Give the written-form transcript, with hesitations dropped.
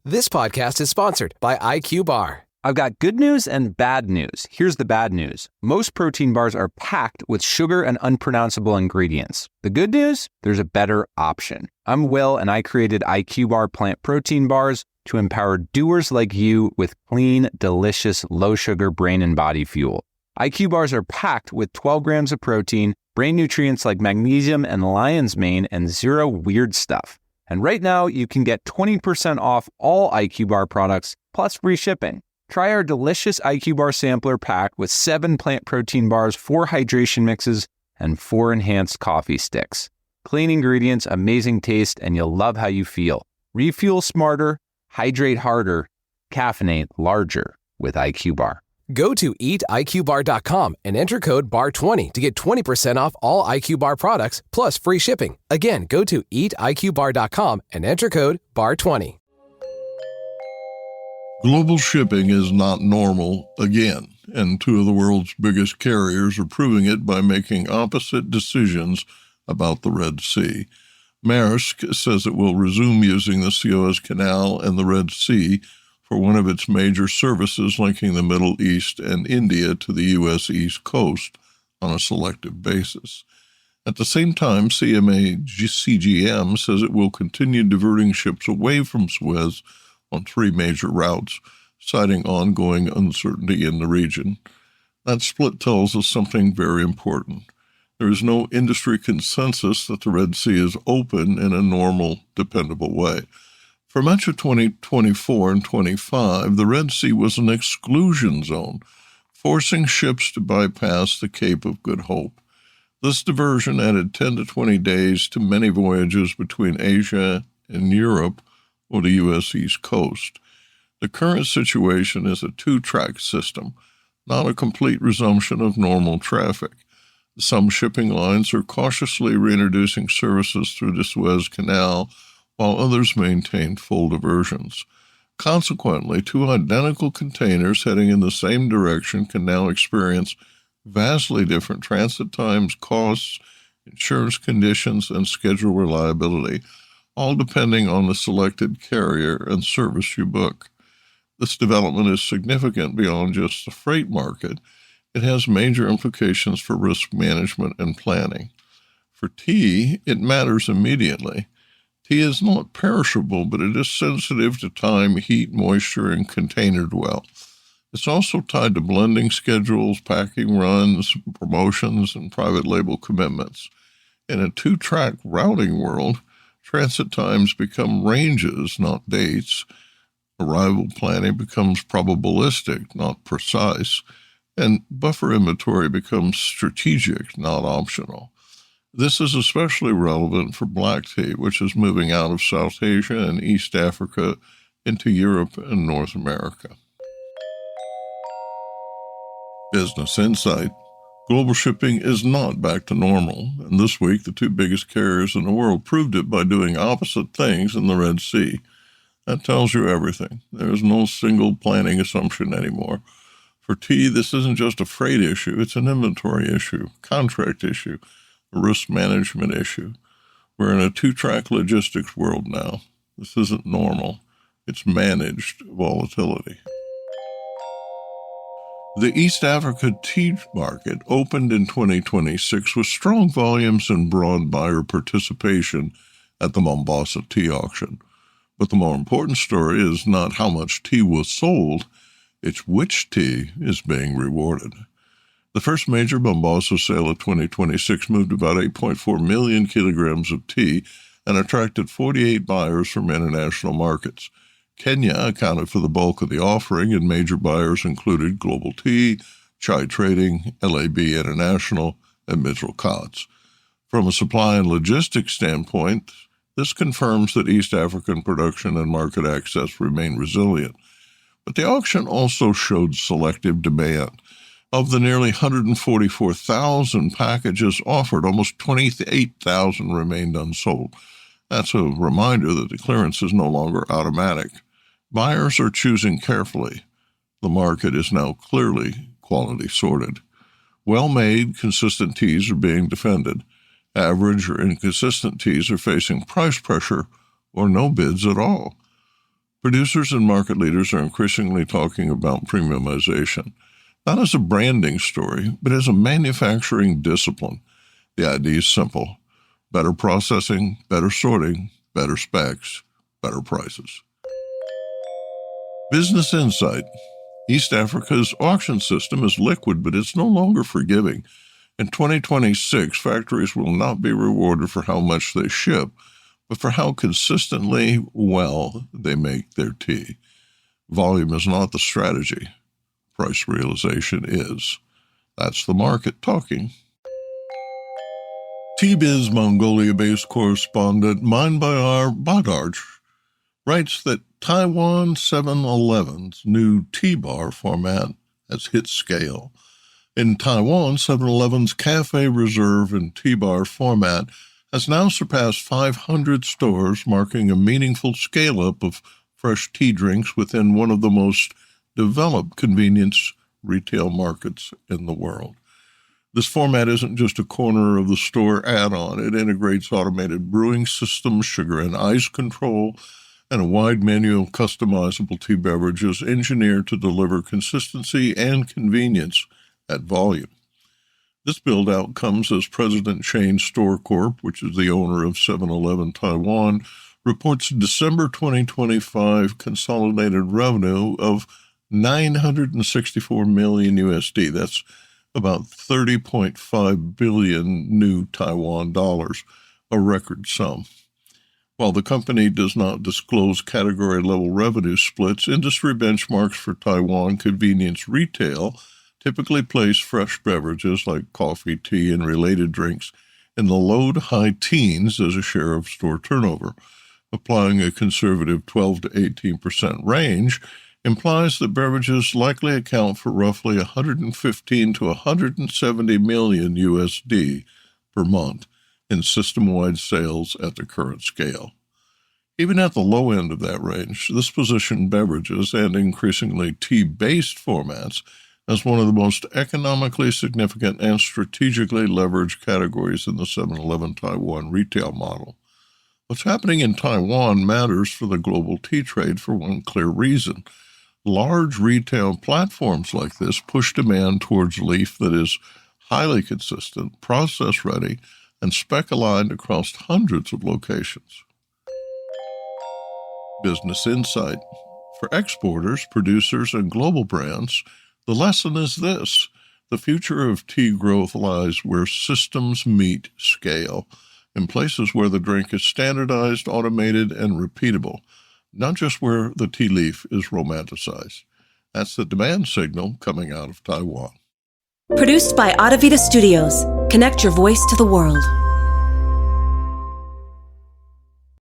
This podcast is sponsored by IQ Bar. I've got good news and bad news. Here's the bad news. Most protein bars are packed with sugar and unpronounceable ingredients. The good news? There's a better option. I'm Will, and I created IQ Bar plant protein bars to empower doers like you with clean, delicious, low-sugar brain and body fuel. IQ Bars are packed with 12 grams of protein, brain nutrients like magnesium and lion's mane, and zero weird stuff. And right now, you can get 20% off all IQ Bar products, plus free shipping. Try our delicious IQ Bar sampler pack with 7 plant protein bars, 4 hydration mixes, and 4 enhanced coffee sticks. Clean ingredients, amazing taste, and you'll love how you feel. Refuel smarter, hydrate harder, caffeinate larger with IQ Bar. Go to eatiqbar.com and enter code BAR20 to get 20% off all IQ Bar products, plus free shipping. Again, go to eatiqbar.com and enter code BAR20. Global shipping is not normal again, and 2 of the world's biggest carriers are proving it by making opposite decisions about the Red Sea. Maersk says it will resume using the Suez Canal and the Red Sea for one of its major services linking the Middle East and India to the U.S. East Coast on a selective basis. At the same time, CGM says it will continue diverting ships away from Suez on 3 major routes, citing ongoing uncertainty in the region. That split tells us something very important. There is no industry consensus that the Red Sea is open in a normal, dependable way. For much of 2024 and 25, the Red Sea was an exclusion zone, forcing ships to bypass the Cape of Good Hope. This diversion added 10 to 20 days to many voyages between Asia and Europe or the U.S. East Coast. The current situation is a 2-track system, not a complete resumption of normal traffic. Some shipping lines are cautiously reintroducing services through the Suez Canal, while others maintain full diversions. Consequently, 2 identical containers heading in the same direction can now experience vastly different transit times, costs, insurance conditions, and schedule reliability, all depending on the selected carrier and service you book. This development is significant beyond just the freight market. It has major implications for risk management and planning. For tea, it matters immediately. Tea is not perishable, but it is sensitive to time, heat, moisture, and container dwell. It's also tied to blending schedules, packing runs, promotions, and private label commitments. In a 2-track routing world, transit times become ranges, not dates. Arrival planning becomes probabilistic, not precise. And buffer inventory becomes strategic, not optional. This is especially relevant for black tea, which is moving out of South Asia and East Africa into Europe and North America. Business Insight. Global shipping is not back to normal, and this week the 2 biggest carriers in the world proved it by doing opposite things in the Red Sea. That tells you everything. There is no single planning assumption anymore. For tea, this isn't just a freight issue, it's an inventory issue, contract issue, a risk management issue. We're in a 2-track logistics world now. This isn't normal. It's managed volatility. The East Africa tea market opened in 2026 with strong volumes and broad buyer participation at the Mombasa tea auction. But the more important story is not how much tea was sold, it's which tea is being rewarded. The first major Mombasa sale of 2026 moved about 8.4 million kilograms of tea and attracted 48 buyers from international markets. Kenya accounted for the bulk of the offering, and major buyers included Global Tea, Chai Trading, LAB International, and Mitchell Cotts. From a supply and logistics standpoint, this confirms that East African production and market access remain resilient. But the auction also showed selective demand. Of the nearly 144,000 packages offered, almost 28,000 remained unsold. That's a reminder that the clearance is no longer automatic. Buyers are choosing carefully. The market is now clearly quality sorted. Well-made, consistent teas are being defended. Average or inconsistent teas are facing price pressure or no bids at all. Producers and market leaders are increasingly talking about premiumization, not as a branding story, but as a manufacturing discipline. The idea is simple: better processing, better sorting, better specs, better prices. Business insight. East Africa's auction system is liquid, but it's no longer forgiving. In 2026, factories will not be rewarded for how much they ship, but for how consistently well they make their tea. Volume is not the strategy. Price realization is. That's the market talking. T-Biz Mongolia-based correspondent Mindbayar Badarj writes that Taiwan 7-Eleven's new T-bar format has hit scale. In Taiwan, 7-Eleven's Cafe Reserve and T-bar format has now surpassed 500 stores, marking a meaningful scale-up of fresh tea drinks within one of the most developed convenience retail markets in the world. This format isn't just a corner of the store add-on. It integrates automated brewing systems, sugar and ice control, and a wide menu of customizable tea beverages engineered to deliver consistency and convenience at volume. This build-out comes as President Chain Store Corp., which is the owner of 7-Eleven Taiwan, reports December 2025 consolidated revenue of $964 million USD. That's about 30.5 billion new Taiwan dollars, a record sum. While the company does not disclose category-level revenue splits, industry benchmarks for Taiwan convenience retail typically place fresh beverages like coffee, tea, and related drinks in the low to high teens as a share of store turnover. Applying a conservative 12 to 18% range implies that beverages likely account for roughly 115 to 170 million USD per month in system-wide sales at the current scale. Even at the low end of that range, this positioned beverages and increasingly tea-based formats as one of the most economically significant and strategically leveraged categories in the 7-Eleven Taiwan retail model. What's happening in Taiwan matters for the global tea trade for one clear reason. Large retail platforms like this push demand towards leaf that is highly consistent, process-ready, and spec-aligned across hundreds of locations. Business insight. For exporters, producers, and global brands, the lesson is this: the future of tea growth lies where systems meet scale, in places where the drink is standardized, automated, and repeatable, not just where the tea leaf is romanticized. That's the demand signal coming out of Taiwan. Produced by Audavita Studios. Connect your voice to the world.